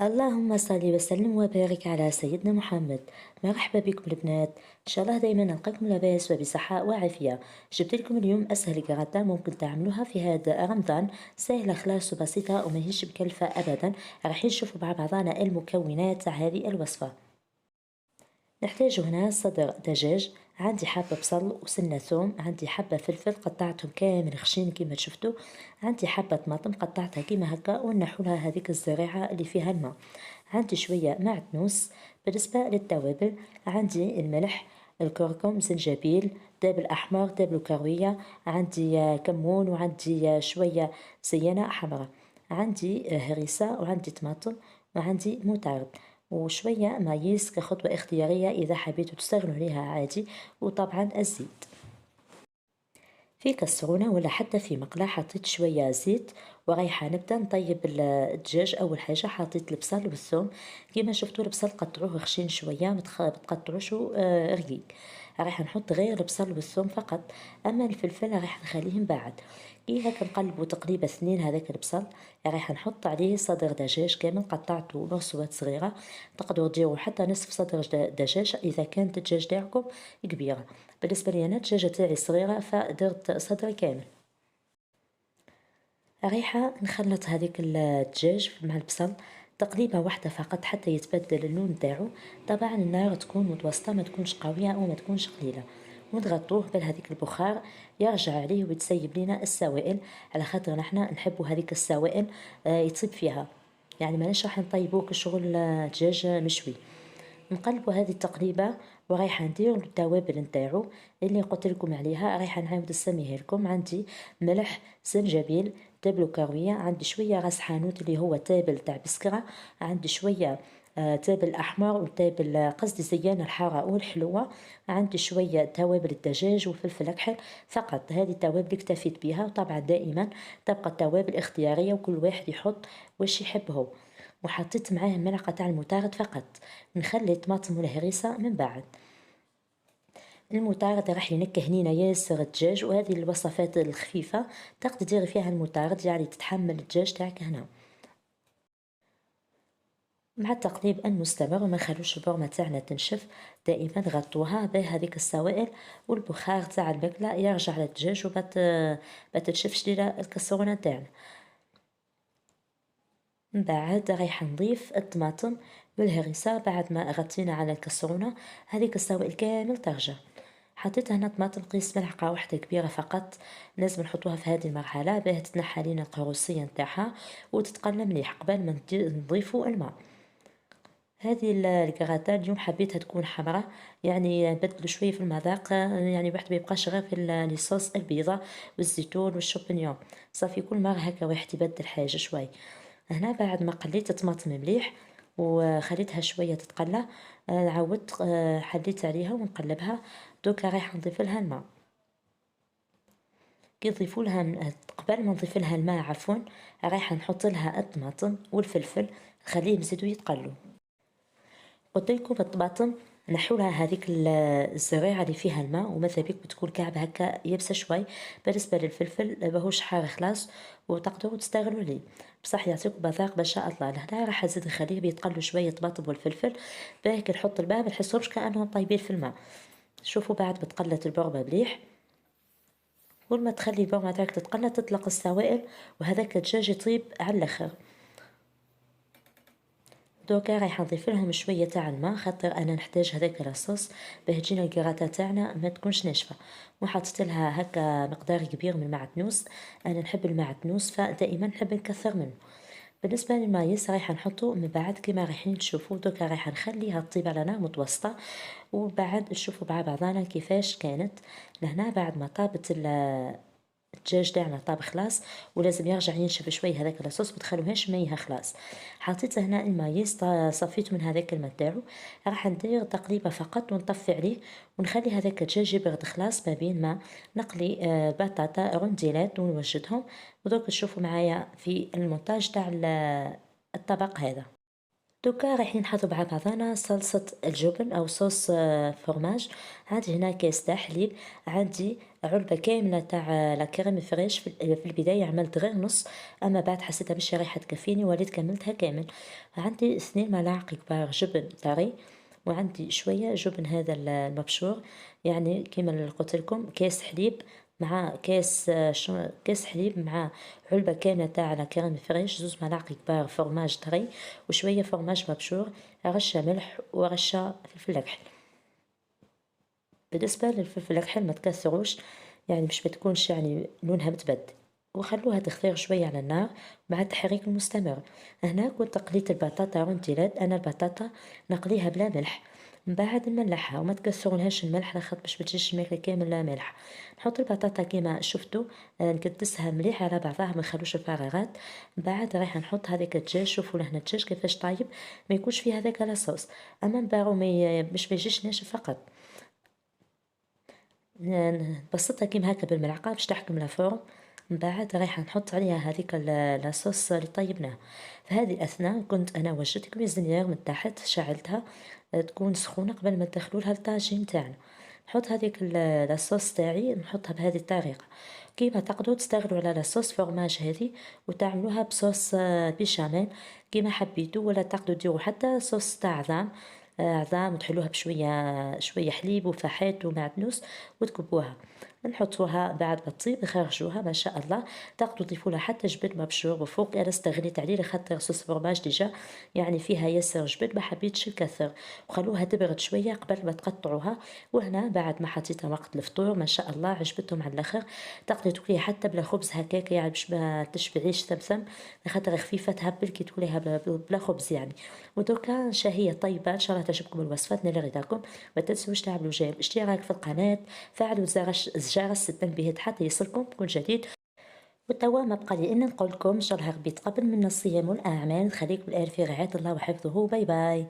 اللهم صل وسلم وبارك على سيدنا محمد. مرحبا بكم البنات، ان شاء الله دايما نلقاكم لاباس وبصحة وعافية. جبت لكم اليوم اسهل غدا ممكن تعملوها في هذا رمضان، سهلة خلاص وبسيطة وما هيش مكلفة ابدا. راح نشوفوا مع بعضنا المكونات تاع هذه الوصفة. نحتاج هنا صدر دجاج، عندي حبة بصل وسنة ثوم، عندي حبة فلفل قطعتهم كامل خشين كما شفتوا، عندي حبة طماطم قطعتها كيما هكا ونحولها هذيك الزريعة اللي فيها الماء، عندي شوية معدنوس. بالنسبة للتوابل عندي الملح، الكركم، زنجبيل، دابل أحمر، دابل كروية، عندي كمون، وعندي شوية زينة حمراء، عندي هريسة، وعندي طماطم، وعندي مطارد، وشوية مايس كخطوة اختيارية إذا حبيتوا تستغنوا عليها عادي، وطبعا الزيت. في كسرونة ولا حتى في مقلاة حطيت شوية زيت ورايحة نبدأ نطيب الدجاج. أول حاجة حطيت البصل والثوم، كيما شفتوا البصل قطعوه خشين شوية، متقطعوشو رقيق. رايح نحط غير البصل والثوم فقط، أما الفلفل رايح نخليه من بعد. كي هاك نقلبو تقريبا 2 هذاك البصل، رايح نحط عليه صدر دجاج كامل قطعته نصوات صغيرة. تقدروا ديروا حتى نصف صدر دجاج إذا كانت الدجاج تاعكم كبيرة. بالنسبة لي أنا الدجاجة تاعي صغيرة فدرت صدر كامل. رايحة نخلط هذيك الدجاج مع البصل تقليبة واحدة فقط حتى يتبدل اللون تاعو. طبعا النار تكون متوسطة، ما تكونش قوية أو ما تكونش قليلة، ونضغطوه بهذيك البخار يرجع عليه ويتسيب لنا السوائل، على خاطر نحنا نحبوا هذيك السوائل يطيب فيها، يعني ماناش راح نطيبوه كشغل دجاج مشوي. نقلبوا هذه التقليبة ورايحة ندير التوابل نتاعو اللي قلت لكم عليها. رايحة نعاود نسميها لكم. عندي ملح، زنجبيل، تابل كروية، عندي شوية راس حانوت اللي هو تابل تاع بسكرة، عندي شوية تابل أحمر وتابل قصدي زيانة الحارة والحلوة، عندي شوية توابل الدجاج وفلفل أكحل فقط. هذه التوابل اكتفيت بها، وطبعا دائما تبقى التوابل اختيارية وكل واحد يحط واش يحب هو. وحطيت معاه ملعقة تاع المطارد فقط، نخلي الطماطم والهريسة من بعد. المطارد راح ينكه هنينا ياسر الدجاج، وهذه الوصفات الخفيفة تقدر ديري فيها المطارد، يعني تتحمل الدجاج تاعك هنا. مع التقليب المستمر وما نخلوش البورمة تاعنا تنشف، دائما غطوها بهذيك السوائل والبخار تاع المقلة يرجع للدجاج وبتنشفش لينا الكسرونة تاعنا. من بعد رايحة نضيف الطماطم والهريسة بعد ما غطينا على الكسرونة، هذيك السوائل كامل ترجع. حطيت هنا طماطم قيس ملعقة واحدة كبيرة فقط، لازم نحطوها في هذه المرحلة باه تتنحى لينا القروسية نتاعها وتتقلى مليح قبل ما نضيفو الماء. هذه الكراتة اليوم حبيتها تكون حمراء، يعني نبدلو شوية في المذاق، يعني واحد ما يبقاش غير في الصوص البيضة والزيتون والشوبينيون، صافي كل مرة هكا واحد يبدل حاجة شوي. هنا بعد ما قليت الطماطم مليح وخليتها شوية تتقلى، عاودت حليت عليها ونقلبها. دوكا رايحة نضيف لها الماء. كي نضيفوا لها قبل ما نضيف لها الماء عفوا، رايحة نحط لها الطماطم والفلفل نخليهم يزيدوا يتقلوا. قلت لكم الطماطم نحولها هذيك الزريعة اللي فيها الماء، وماذا بيك بتكون كعب هكا يابسة شوي. بالنسبة للفلفل ماهوش حار خلاص وتقدروا تستغلوا ليه، بصح يعطيكم مذاق ما شاء الله. لهنا راح نزيد نخليه بيتقلوا شوية الطماطم والفلفل، باه كي نحط الماء ما نحسهمش كأنهم طايبين في الماء. شوفوا بعد ما تقلت البرمة مليح، كل ما تخلي البرمة تاعك تتقلى تطلق السوائل وهذاك الدجاج يطيب على الاخر. دوكا رايحة نضيف لهم شوية تاع الماء، خاطر انا نحتاج هذاك لاصوص باه تجينا الكراطة تاعنا ما تكونش ناشفة. وحطيت لها هكا مقدار كبير من المعدنوس، انا نحب المعدنوس فدائما نحب نكثر منه. بالنسبة للمايس رايحة نحطه من بعد كما رايحين تشوفوا. دوكا رايحة نخليها تطيب على نار متوسطة وبعد نشوفوا مع بعضنا كيفاش كانت. لهنا بعد ما طابت الدجاج تاعنا طاب خلاص، ولازم يرجع ينشف شوي هذاك الصوص، ما تخلوهاش ميها خلاص. حطيت هنا المايس صفيت من هذاك الماء تاعو، راح ندير تقليبه فقط ونطفي عليه ونخلي هذاك الدجاج يبرد خلاص ما بين ما نقلي بطاطا رونديلات ونوجدهم. ودوك تشوفوا معايا في المونتاج تاع الطبق هذا. دوكا رايحين نحضرو مع بعضنا صلصة الجبن أو صوص فرماج. عندي هنا كاس تاع حليب، عندي علبة كاملة تاع لا كريم فريش. في البداية عملت غير نص، أما بعد حسيتها مش رايحة تكفيني وليت كملتها كامل. عندي 2 ملاعق كبار جبن طري، وعندي شوية جبن هذا المبشور، يعني كيما اللي قلت لكم كاس حليب مع كاس حليب مع علبة كاملة تاع لا كريم فريش، 2 ملاعق كبار فرماج طري وشوية فرماج مبشور، رشة ملح ورشة فلفل أكحل. بالنسبة للفلفل الأكحل ما تكثروش، يعني باش ما تكونش يعني لونها متبدل، وخلوها تغلي شوية على النار مع التحريك المستمر. هنا كنت قليت البطاطا رونتيلات، أنا البطاطا نقليها بلا ملح، من بعد نملحها وما تكسرولهاش الملح لخاطر باش متجيش الماكلة كامل مالحة. نحط البطاطا كيما شفتوا، نكدسها مليح على بعضها ما نخلوش الفراغات. من بعد رايحة نحط هذاك الدجاج، شوفوا لهنا الدجاج كيفاش طايب، ما يكونش فيه هذاك لاصوص، أما نبارو باش ما يجيش ناشف فقط. نبسطها كيما هكا بالملعقة باش تحكم الفرن. من بعد رايحة نحط عليها هذيك لاصوص اللي طيبناه. في هذه الأثناء كنت أنا وجدت كويزينيير من تحت شعلتها، تكون سخونة قبل ما ندخلولها الطاجين تاعنا. نحط هذيك لاصوص تاعي نحطها بهذه الطريقة. كيما تقدروا تستغلوا على لاصوص فرماج هذه وتعملوها بصوص بيشاميل كيما حبيتوا، ولا تقدروا ديروا حتى صوص تاع عظام، عظام وتحلوها شوية حليب وفحات ومعدنوس وتكبوها. نحطوها بعد ما تطيب نخرجوها ما شاء الله. تقدروا تضيفوا لها حتى جبن مبشور وفوق، انا استغنيت عليه لخاطر صوص فرماج ديجا يعني فيها ياسر جبن، ما حبيتش نكثر، وخلوها تبرد شويه قبل ما تقطعوها. وهنا بعد ما حطيتها وقت الفطور ما شاء الله عجبتهم على الاخر. تقدري تاكليها حتى بلا خبز هكاك، يعني باش ما تشبعيش ثمثم لخاطر خفيفه تهبل كي تاكليها بلا خبز يعني. ودركا شهيه طيبه، ان شاء الله تعجبكم الوصفات نال رضاكم. ما تنسوش تعملوا اشتراك في القناه، فعلوا الجرس التنبيهات حتى يصلكم كل جديد. وتوا ما بقى لي إلا نقول لكم إن شاء الله ربي يتقبل منا الصيام والأعمال، نخليكم بالألف في رعاية الله وحفظه. باي باي.